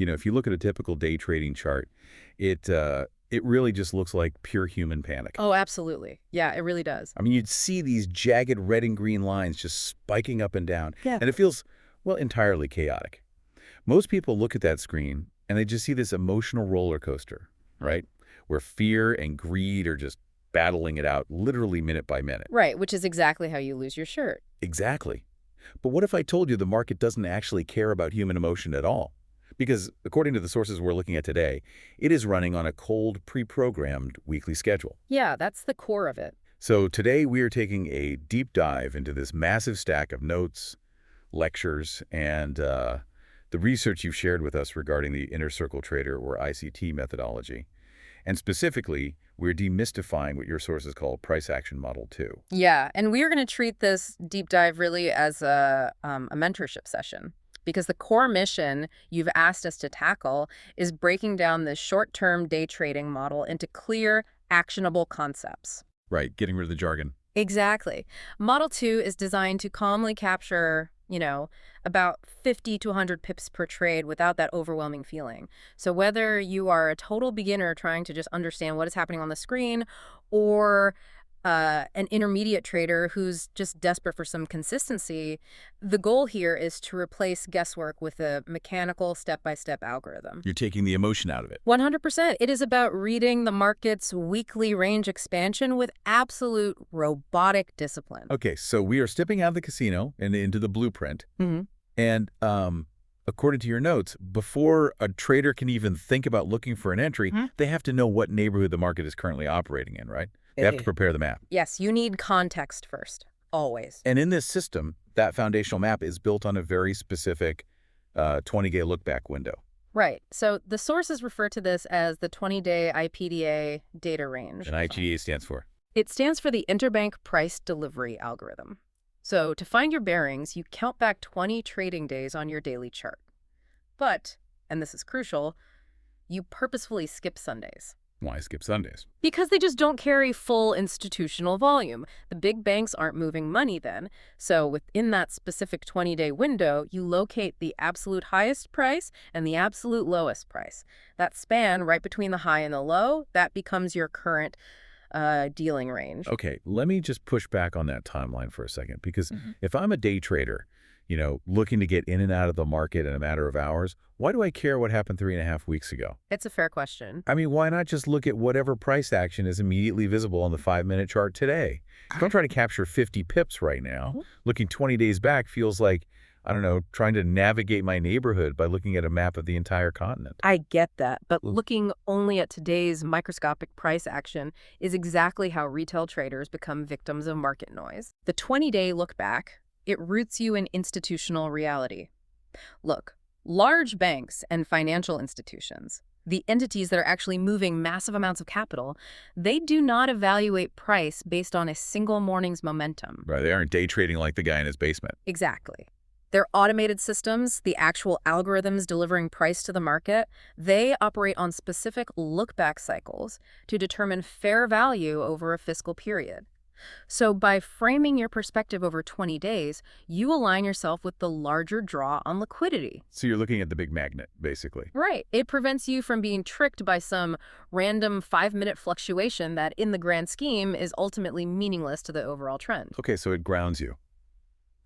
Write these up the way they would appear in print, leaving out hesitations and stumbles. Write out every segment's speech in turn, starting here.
If you look at a typical day trading chart, it really just looks like pure human panic. Oh, absolutely. Yeah, it really does. I mean, you'd see these jagged red and green lines just spiking up and down, Yeah. and it feels, well, entirely chaotic. Most people look at that screen and they just see this emotional roller coaster, right? Where fear and greed are just battling it out literally minute by minute. Right, which is exactly how you lose your shirt. Exactly. But what if I told you the market doesn't actually care about human emotion at all? Because according to the sources we're looking at today, it is running on a cold, pre-programmed weekly schedule. Yeah, that's the core of it. So today we are taking a deep dive into this massive stack of notes, lectures, and the research you've shared with us regarding the Inner Circle Trader or ICT methodology. And specifically, we're demystifying what your sources call Price Action Model 2. Yeah, and we are going to treat this deep dive really as a mentorship session because the core mission you've asked us to tackle is breaking down the short-term day trading model into clear, actionable concepts. Right, getting rid of the jargon. Exactly. Model 2 is designed to calmly capture, about 50 to 100 pips per trade without that overwhelming feeling. So whether you are a total beginner trying to just understand what is happening on the screen or an intermediate trader who's just desperate for some consistency, the goal here is to replace guesswork with a mechanical step-by-step algorithm. You're taking the emotion out of it. 100%. It is about reading the market's weekly range expansion with absolute robotic discipline. Okay, so we are stepping out of the casino and into the blueprint. Mm-hmm. And according to your notes, before a trader can even think about looking for an entry, they have to know what neighborhood the market is currently operating in, right? They have to prepare the map. Yes, you need context first, always. And in this system, that foundational map is built on a very specific 20-day look-back window. Right. So the sources refer to this as the 20-day IPDA data range. And IGDA stands for? It stands for the Interbank Price Delivery Algorithm. So to find your bearings, you count back 20 trading days on your daily chart. But, and this is crucial, you purposefully skip Sundays. Why skip Sundays? Because they just don't carry full institutional volume. The big banks aren't moving money then. So within that specific 20-day window, you locate the absolute highest price and the absolute lowest price. That span right between the high and the low, that becomes your current dealing range. Okay, let me just push back on that timeline for a second, because if I'm a day trader, looking to get in and out of the market in a matter of hours, why do I care what happened 3.5 weeks ago? It's a fair question. I mean, why not just look at whatever price action is immediately visible on the 5-minute chart today? If I'm trying to capture 50 pips right now, looking 20 days back feels like, I don't know, trying to navigate my neighborhood by looking at a map of the entire continent. I get that, but looking only at today's microscopic price action is exactly how retail traders become victims of market noise. The 20-day look back, it roots you in institutional reality. Look, large banks and financial institutions, the entities that are actually moving massive amounts of capital, they do not evaluate price based on a single morning's momentum. Right, they aren't day trading like the guy in his basement. Exactly. Their automated systems, the actual algorithms delivering price to the market, they operate on specific look-back cycles to determine fair value over a fiscal period. So by framing your perspective over 20 days, you align yourself with the larger draw on liquidity. So you're looking at the big magnet, basically. Right. It prevents you from being tricked by some random 5-minute fluctuation that, in the grand scheme, is ultimately meaningless to the overall trend. Okay, so it grounds you.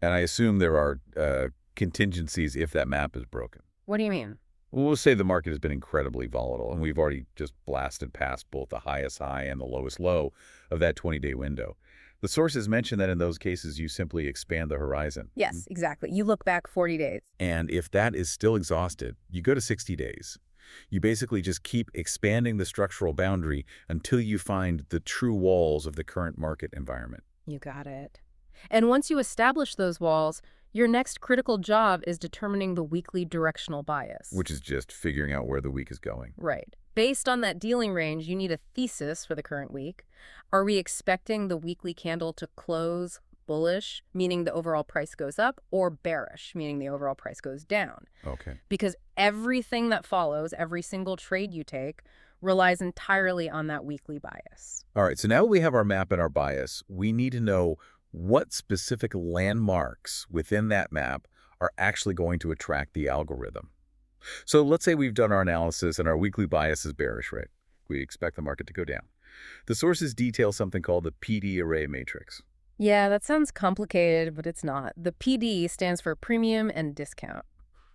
And I assume there are contingencies if that map is broken. What do you mean? Well, we'll say the market has been incredibly volatile, and we've already just blasted past both the highest high and the lowest low of that 20-day window. The sources mention that in those cases, you simply expand the horizon. Yes, exactly. You look back 40 days. And if that is still exhausted, you go to 60 days. You basically just keep expanding the structural boundary until you find the true walls of the current market environment. You got it. And once you establish those walls, your next critical job is determining the weekly directional bias. Which is just figuring out where the week is going. Right. Based on that dealing range, you need a thesis for the current week. Are we expecting the weekly candle to close bullish, meaning the overall price goes up, or bearish, meaning the overall price goes down? Okay. Because everything that follows, every single trade you take, relies entirely on that weekly bias. All right, so now we have our map and our bias. We need to know what specific landmarks within that map are actually going to attract the algorithm. So let's say we've done our analysis and our weekly bias is bearish, right? We expect the market to go down. The sources detail something called the PD array matrix. Yeah, that sounds complicated, but it's not. The PD stands for premium and discount.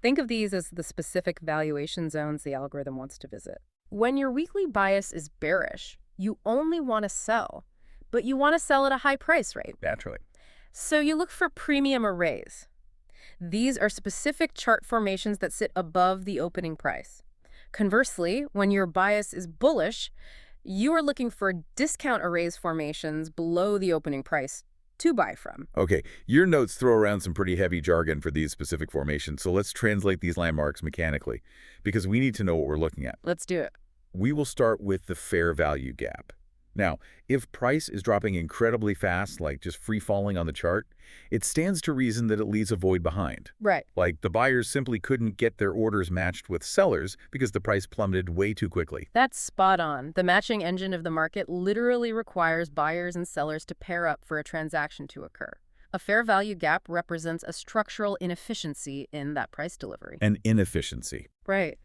Think of these as the specific valuation zones the algorithm wants to visit. When your weekly bias is bearish, you only want to sell, but you want to sell at a high price, right? Naturally. So you look for premium arrays. These are specific chart formations that sit above the opening price. Conversely, when your bias is bullish, you are looking for discount arrays formations below the opening price to buy from. Okay, your notes throw around some pretty heavy jargon for these specific formations, so let's translate these landmarks mechanically, because we need to know what we're looking at. Let's do it. We will start with the fair value gap. Now, if price is dropping incredibly fast, like just free falling on the chart, it stands to reason that it leaves a void behind. Right. Like the buyers simply couldn't get their orders matched with sellers because the price plummeted way too quickly. That's spot on. The matching engine of the market literally requires buyers and sellers to pair up for a transaction to occur. A fair value gap represents a structural inefficiency in that price delivery. An inefficiency. Right.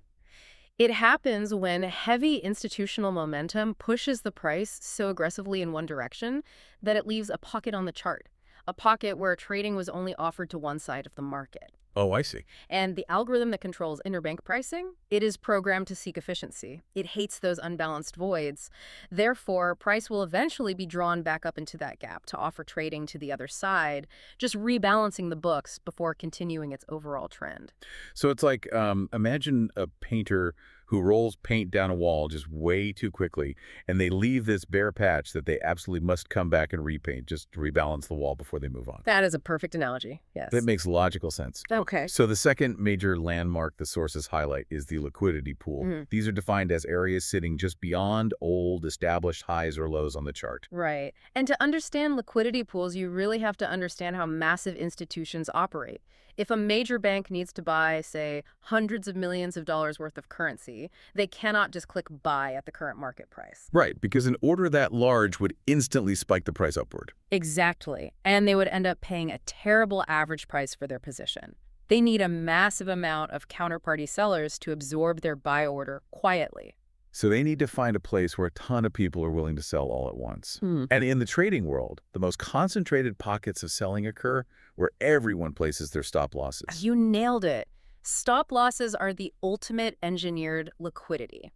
It happens when heavy institutional momentum pushes the price so aggressively in one direction that it leaves a pocket on the chart, a pocket where trading was only offered to one side of the market. Oh, I see. And the algorithm that controls interbank pricing, it is programmed to seek efficiency. It hates those unbalanced voids. Therefore, price will eventually be drawn back up into that gap to offer trading to the other side, just rebalancing the books before continuing its overall trend. So it's like, imagine a painter who rolls paint down a wall just way too quickly, and they leave this bare patch that they absolutely must come back and repaint just to rebalance the wall before they move on. That is a perfect analogy, yes. That makes logical sense. Okay. So the second major landmark the sources highlight is the liquidity pool. These are defined as areas sitting just beyond old, established highs or lows on the chart. Right. And to understand liquidity pools, you really have to understand how massive institutions operate. If a major bank needs to buy, say, hundreds of millions of dollars worth of currency, they cannot just click buy at the current market price. Right, because an order that large would instantly spike the price upward. Exactly. And they would end up paying a terrible average price for their position. They need a massive amount of counterparty sellers to absorb their buy order quietly. So they need to find a place where a ton of people are willing to sell all at once. And in the trading world, the most concentrated pockets of selling occur where everyone places their stop losses. You nailed it. Stop losses are the ultimate engineered liquidity.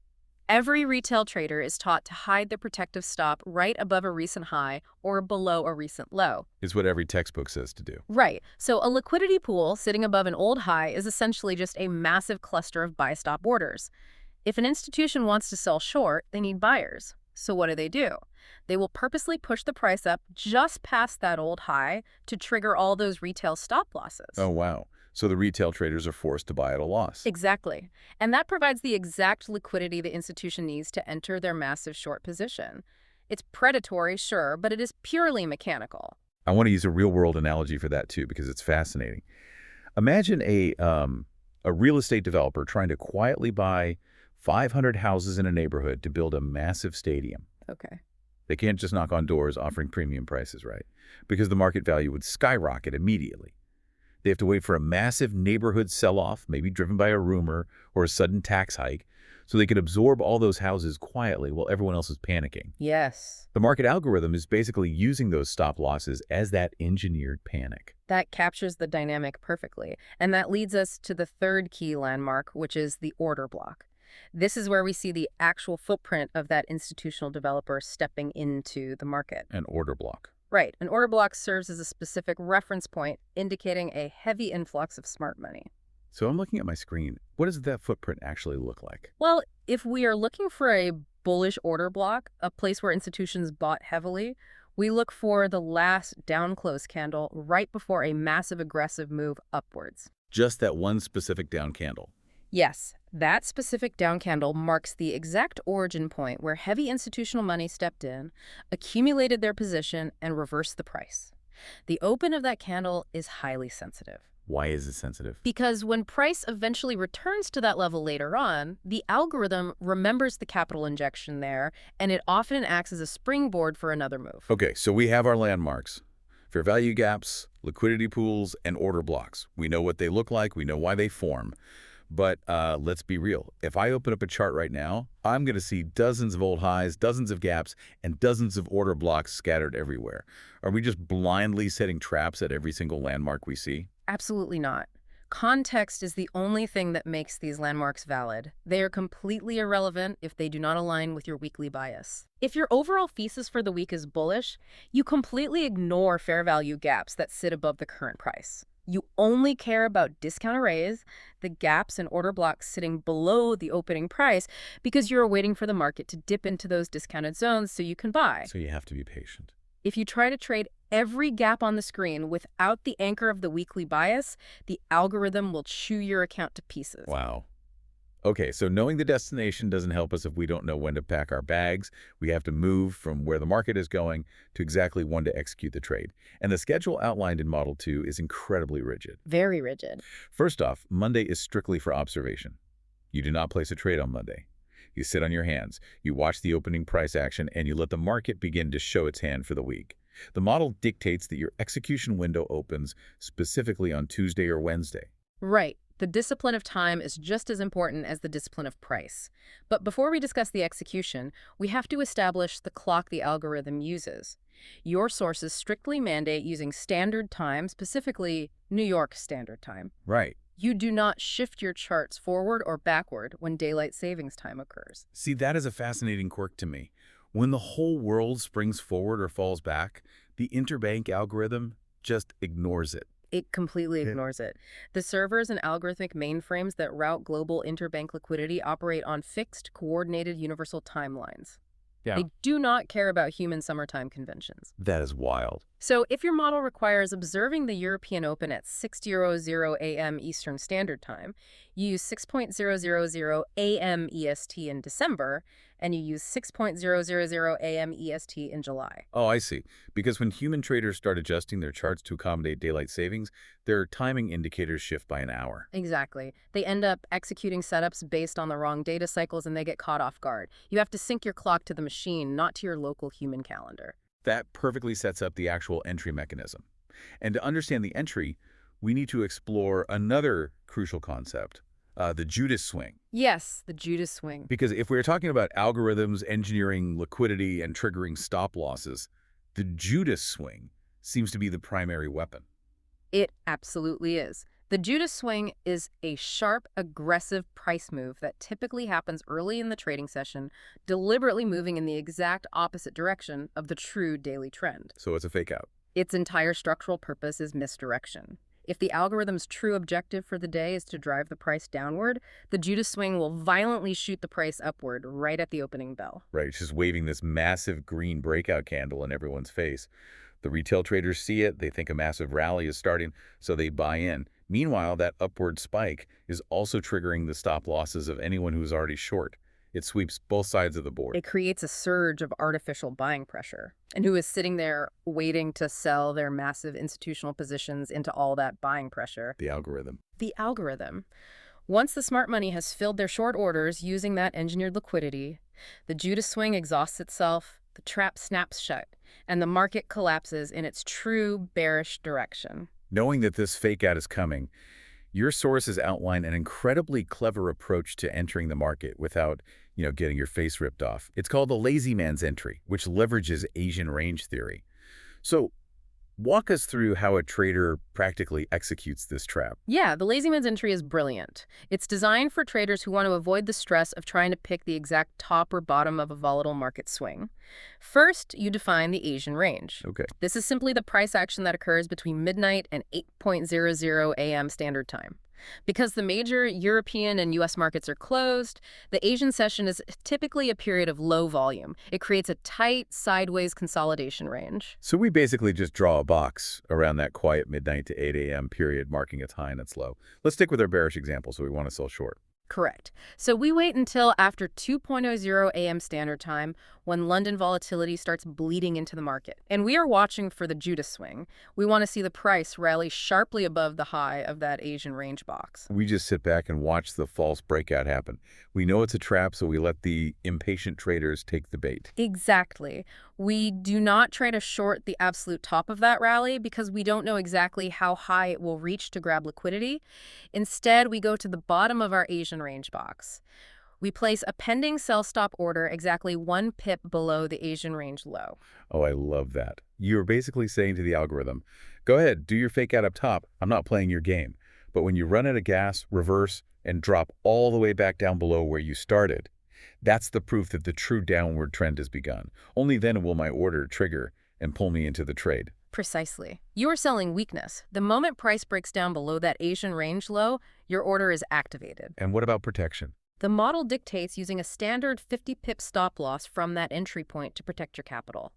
Every retail trader is taught to hide their protective stop right above a recent high or below a recent low. Is what every textbook says to do. Right. So a liquidity pool sitting above an old high is essentially just a massive cluster of buy stop orders. If an institution wants to sell short, they need buyers. So what do? They will purposely push the price up just past that old high to trigger all those retail stop losses. Oh, wow. So the retail traders are forced to buy at a loss. Exactly. And that provides the exact liquidity the institution needs to enter their massive short position. It's predatory, sure, but it is purely mechanical. I want to use a real-world analogy for that, too, because it's fascinating. Imagine a real estate developer trying to quietly buy 500 houses in a neighborhood to build a massive stadium. Okay. They can't just knock on doors offering premium prices, right? Because the market value would skyrocket immediately. They have to wait for a massive neighborhood sell-off, maybe driven by a rumor or a sudden tax hike, so they can absorb all those houses quietly while everyone else is panicking. Yes. The market algorithm is basically using those stop losses as that engineered panic. That captures the dynamic perfectly. And that leads us to the third key landmark, which is the order block. This is where we see the actual footprint of that institutional developer stepping into the market. An order block. Right. An order block serves as a specific reference point indicating a heavy influx of smart money. So I'm looking at my screen. What does that footprint actually look like? Well, if we are looking for a bullish order block, a place where institutions bought heavily, we look for the last down close candle right before a massive aggressive move upwards. Just that one specific down candle. Yes, that specific down candle marks the exact origin point where heavy institutional money stepped in, accumulated their position, and reversed the price. The open of that candle is highly sensitive. Why is it sensitive? Because when price eventually returns to that level later on, the algorithm remembers the capital injection there, and it often acts as a springboard for another move. Okay, so we have our landmarks. Fair value gaps, liquidity pools, and order blocks. We know what they look like. We know why they form. But let's be real. If I open up a chart right now, I'm going to see dozens of old highs, dozens of gaps, and dozens of order blocks scattered everywhere. Are we just blindly setting traps at every single landmark we see? Absolutely not. Context is the only thing that makes these landmarks valid. They are completely irrelevant if they do not align with your weekly bias. If your overall thesis for the week is bullish, you completely ignore fair value gaps that sit above the current price. You only care about discount arrays, the gaps and order blocks sitting below the opening price, because you're waiting for the market to dip into those discounted zones so you can buy. So you have to be patient. If you try to trade every gap on the screen without the anchor of the weekly bias, the algorithm will chew your account to pieces. Wow. Okay, so knowing the destination doesn't help us if we don't know when to pack our bags. We have to move from where the market is going to exactly when to execute the trade. And the schedule outlined in Model 2 is incredibly rigid. Very rigid. First off, Monday is strictly for observation. You do not place a trade on Monday. You sit on your hands, you watch the opening price action, and you let the market begin to show its hand for the week. The model dictates that your execution window opens specifically on Tuesday or Wednesday. Right. The discipline of time is just as important as the discipline of price. But before we discuss the execution, we have to establish the clock the algorithm uses. Your sources strictly mandate using standard time, specifically New York Standard Time. Right. You do not shift your charts forward or backward when daylight savings time occurs. See, that is a fascinating quirk to me. When the whole world springs forward or falls back, the interbank algorithm just ignores it. It completely ignores it. The servers and algorithmic mainframes that route global interbank liquidity operate on fixed, coordinated universal timelines. Yeah. They do not care about human summertime conventions. That is wild. So if your model requires observing the European Open at 6:00 a.m. Eastern Standard Time, you use 6:000 a.m. EST in December, and you use 6:000 a.m. EST in July. Oh, I see. Because when human traders start adjusting their charts to accommodate daylight savings, their timing indicators shift by an hour. Exactly. They end up executing setups based on the wrong data cycles, and they get caught off guard. You have to sync your clock to the machine, not to your local human calendar. That perfectly sets up the actual entry mechanism. And to understand the entry, we need to explore another crucial concept, the Judas swing. Yes, the Judas swing. Because if we're talking about algorithms, engineering liquidity, and triggering stop losses, the Judas swing seems to be the primary weapon. It absolutely is. The Judas swing is a sharp, aggressive price move that typically happens early in the trading session, deliberately moving in the exact opposite direction of the true daily trend. So it's a fake out. Its entire structural purpose is misdirection. If the algorithm's true objective for the day is to drive the price downward, the Judas swing will violently shoot the price upward right at the opening bell. Right, it's just waving this massive green breakout candle in everyone's face. The retail traders see it, they think a massive rally is starting, so they buy in. Meanwhile, that upward spike is also triggering the stop losses of anyone who's already short. It sweeps both sides of the board. It creates a surge of artificial buying pressure. And who is sitting there waiting to sell their massive institutional positions into all that buying pressure? The algorithm. The algorithm. Once the smart money has filled their short orders using that engineered liquidity, the Judas swing exhausts itself, the trap snaps shut, and the market collapses in its true bearish direction. Knowing that this fake out is coming, your sources outline an incredibly clever approach to entering the market without, getting your face ripped off. It's called the lazy man's entry, which leverages Asian range theory. So walk us through how a trader practically executes this trap. Yeah, the lazy man's entry is brilliant. It's designed for traders who want to avoid the stress of trying to pick the exact top or bottom of a volatile market swing. First, you define the Asian range. Okay. This is simply the price action that occurs between midnight and 8:00 a.m. Standard Time. Because the major European and U.S. markets are closed, the Asian session is typically a period of low volume. It creates a tight, sideways consolidation range. So we basically just draw a box around that quiet midnight to 8 a.m. period, marking its high and its low. Let's stick with our bearish example, so we want to sell short. Correct. So we wait until after 2:00 a.m. Standard Time when London volatility starts bleeding into the market. And we are watching for the Judas swing. We want to see the price rally sharply above the high of that Asian range box. We just sit back and watch the false breakout happen. We know it's a trap, so we let the impatient traders take the bait. Exactly. We do not try to short the absolute top of that rally because we don't know exactly how high it will reach to grab liquidity. Instead, we go to the bottom of our Asian range box. We place a pending sell stop order exactly 1 pip below the Asian range low. Oh, I love that. You're basically saying to the algorithm, go ahead, do your fake out up top. I'm not playing your game. But when you run out of gas, reverse, and drop all the way back down below where you started, that's the proof that the true downward trend has begun. Only then will my order trigger and pull me into the trade. Precisely. You are selling weakness. The moment price breaks down below that Asian range low, your order is activated. And what about protection? The model dictates using a standard 50-pip stop loss from that entry point to protect your capital.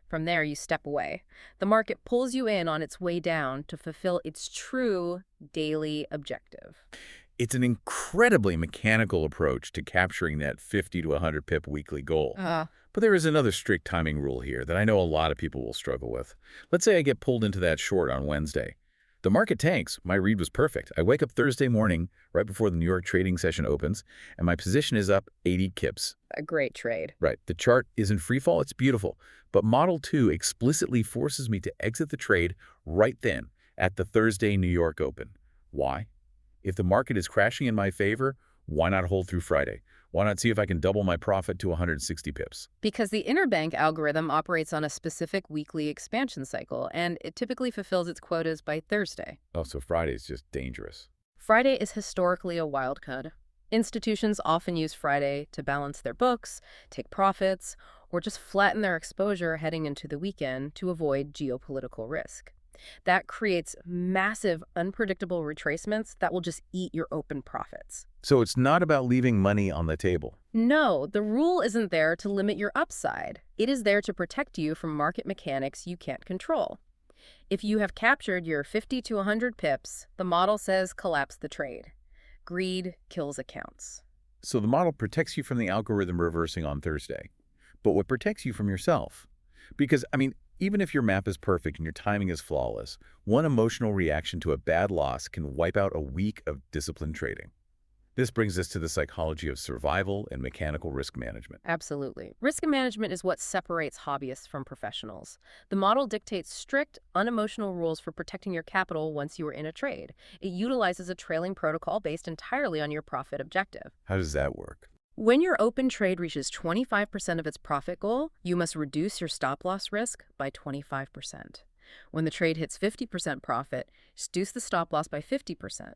From there, you step away. The market pulls you in on its way down to fulfill its true daily objective. It's an incredibly mechanical approach to capturing that 50 to 100 pip weekly goal. But there is another strict timing rule here that I know a lot of people will struggle with. Let's say I get pulled into that short on Wednesday. The market tanks. My read was perfect. I wake up Thursday morning, right before the New York trading session opens, and my position is up 80 kips. A great trade. Right. The chart is in free fall. It's beautiful. But Model 2 explicitly forces me to exit the trade right then at the Thursday New York Open. Why? If the market is crashing in my favor, why not hold through Friday? Why not see if I can double my profit to 160 pips? Because the interbank algorithm operates on a specific weekly expansion cycle, and it typically fulfills its quotas by Thursday. Oh, so Friday is just dangerous. Friday is historically a wild card. Institutions often use Friday to balance their books, take profits, or just flatten their exposure heading into the weekend to avoid geopolitical risk. That creates massive, unpredictable retracements that will just eat your open profits. So it's not about leaving money on the table. No, the rule isn't there to limit your upside. It is there to protect you from market mechanics you can't control. If you have captured your 50 to 100 pips, the model says collapse the trade. Greed kills accounts. So the model protects you from the algorithm reversing on Thursday. But what protects you from yourself? Because, even if your map is perfect and your timing is flawless, one emotional reaction to a bad loss can wipe out a week of disciplined trading. This brings us to the psychology of survival and mechanical risk management. Absolutely. Risk management is what separates hobbyists from professionals. The model dictates strict, unemotional rules for protecting your capital once you are in a trade. It utilizes a trailing protocol based entirely on your profit objective. How does that work? When your open trade reaches 25% of its profit goal, you must reduce your stop-loss risk by 25%. When the trade hits 50% profit, reduce the stop-loss by 50%.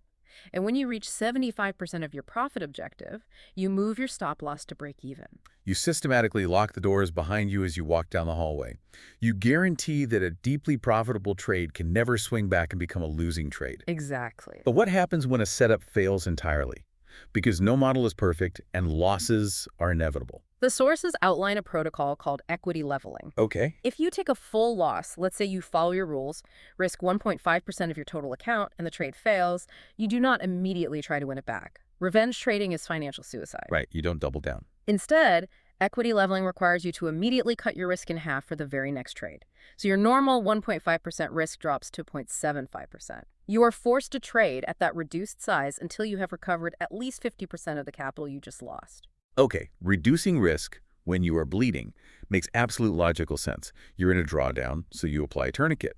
And when you reach 75% of your profit objective, you move your stop-loss to break even. You systematically lock the doors behind you as you walk down the hallway. You guarantee that a deeply profitable trade can never swing back and become a losing trade. Exactly. But what happens when a setup fails entirely? Because no model is perfect and losses are inevitable. The sources outline a protocol called equity leveling. Okay. If you take a full loss, let's say you follow your rules, risk 1.5% of your total account, and the trade fails, you do not immediately try to win it back. Revenge trading is financial suicide. Right, you don't double down. Instead, equity leveling requires you to immediately cut your risk in half for the very next trade. So your normal 1.5% risk drops to 0.75%. You are forced to trade at that reduced size until you have recovered at least 50% of the capital you just lost. Okay, reducing risk when you are bleeding makes absolute logical sense. You're in a drawdown, so you apply a tourniquet.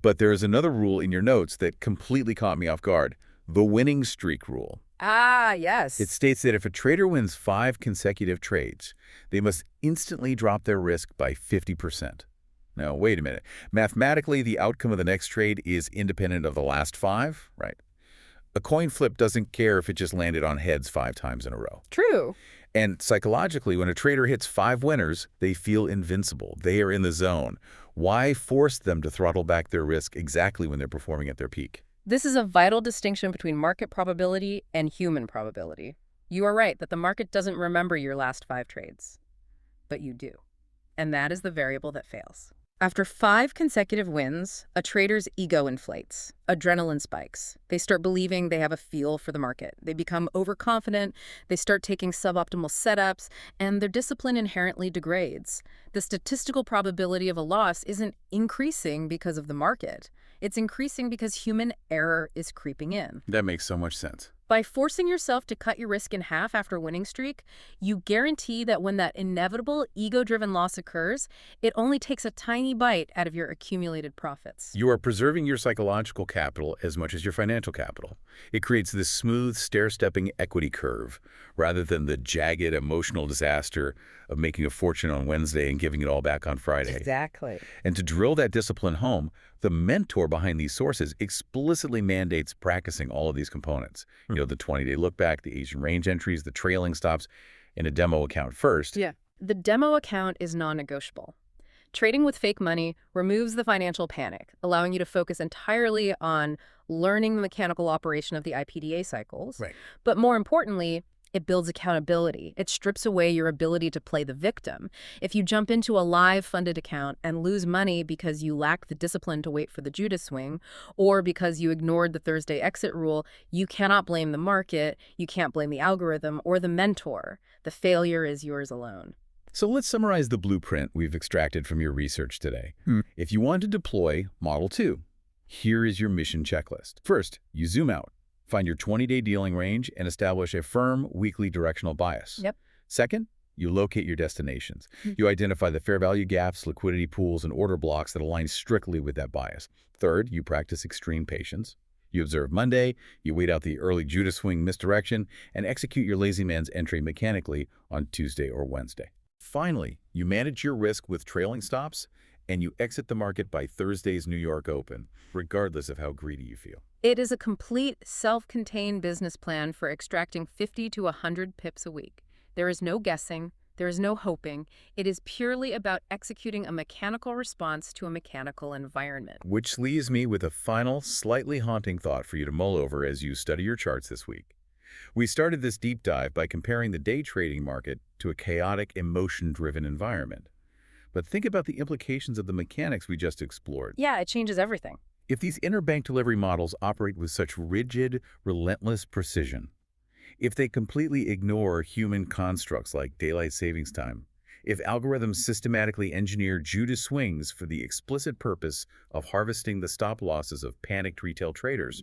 But there is another rule in your notes that completely caught me off guard, the winning streak rule. Ah, yes. It states that if a trader wins 5 consecutive trades, they must instantly drop their risk by 50%. Now, wait a minute. Mathematically, the outcome of the next trade is independent of the last 5, right? A coin flip doesn't care if it just landed on heads 5 times in a row. True. And psychologically, when a trader hits 5 winners, they feel invincible. They are in the zone. Why force them to throttle back their risk exactly when they're performing at their peak? This is a vital distinction between market probability and human probability. You are right that the market doesn't remember your last 5 trades, but you do. And that is the variable that fails. After 5 consecutive wins, a trader's ego inflates. Adrenaline spikes. They start believing they have a feel for the market. They become overconfident, they start taking suboptimal setups, and their discipline inherently degrades. The statistical probability of a loss isn't increasing because of the market. It's increasing because human error is creeping in. That makes so much sense. By forcing yourself to cut your risk in half after a winning streak, you guarantee that when that inevitable ego-driven loss occurs, it only takes a tiny bite out of your accumulated profits. You are preserving your psychological capital as much as your financial capital. It creates this smooth, stair-stepping equity curve, rather than the jagged emotional disaster of making a fortune on Wednesday and giving it all back on Friday. Exactly. And to drill that discipline home, the mentor behind these sources explicitly mandates practicing all of these components. The 20-day look back, the Asian range entries, the trailing stops, in a demo account first. Yeah. The demo account is non-negotiable. Trading with fake money removes the financial panic, allowing you to focus entirely on learning the mechanical operation of the IPDA cycles. Right. But more importantly, it builds accountability. It strips away your ability to play the victim. If you jump into a live funded account and lose money because you lack the discipline to wait for the Judas swing, or because you ignored the Thursday exit rule, you cannot blame the market, you can't blame the algorithm or the mentor. The failure is yours alone. So let's summarize the blueprint we've extracted from your research today. If you want to deploy Model 2, here is your mission checklist. First, you zoom out. Find your 20-day dealing range and establish a firm weekly directional bias. Yep. Second, you locate your destinations. You identify the fair value gaps, liquidity pools, and order blocks that align strictly with that bias. Third, you practice extreme patience. You observe Monday, you wait out the early Judas swing misdirection, and execute your lazy man's entry mechanically on Tuesday or Wednesday. Finally, you manage your risk with trailing stops, and you exit the market by Thursday's New York Open, regardless of how greedy you feel. It is a complete, self-contained business plan for extracting 50 to 100 pips a week. There is no guessing. There is no hoping. It is purely about executing a mechanical response to a mechanical environment. Which leaves me with a final, slightly haunting thought for you to mull over as you study your charts this week. We started this deep dive by comparing the day trading market to a chaotic, emotion-driven environment. But think about the implications of the mechanics we just explored. Yeah, it changes everything. If these interbank delivery models operate with such rigid, relentless precision, if they completely ignore human constructs like daylight savings time, if algorithms systematically engineer Judas swings for the explicit purpose of harvesting the stop losses of panicked retail traders,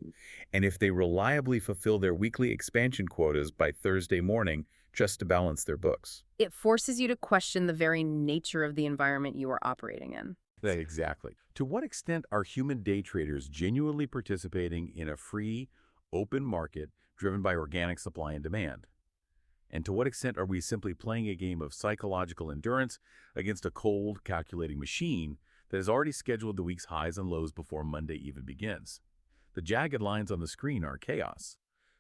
and if they reliably fulfill their weekly expansion quotas by Thursday morning just to balance their books. It forces you to question the very nature of the environment you are operating in. Exactly. To what extent are human day traders genuinely participating in a free, open market driven by organic supply and demand? And to what extent are we simply playing a game of psychological endurance against a cold, calculating machine that has already scheduled the week's highs and lows before Monday even begins? The jagged lines on the screen are chaos.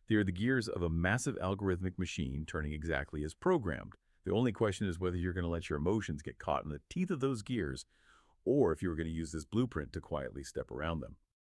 They are the gears of a massive algorithmic machine turning exactly as programmed. The only question is whether you're going to let your emotions get caught in the teeth of those gears, or if you're going to use this blueprint to quietly step around them.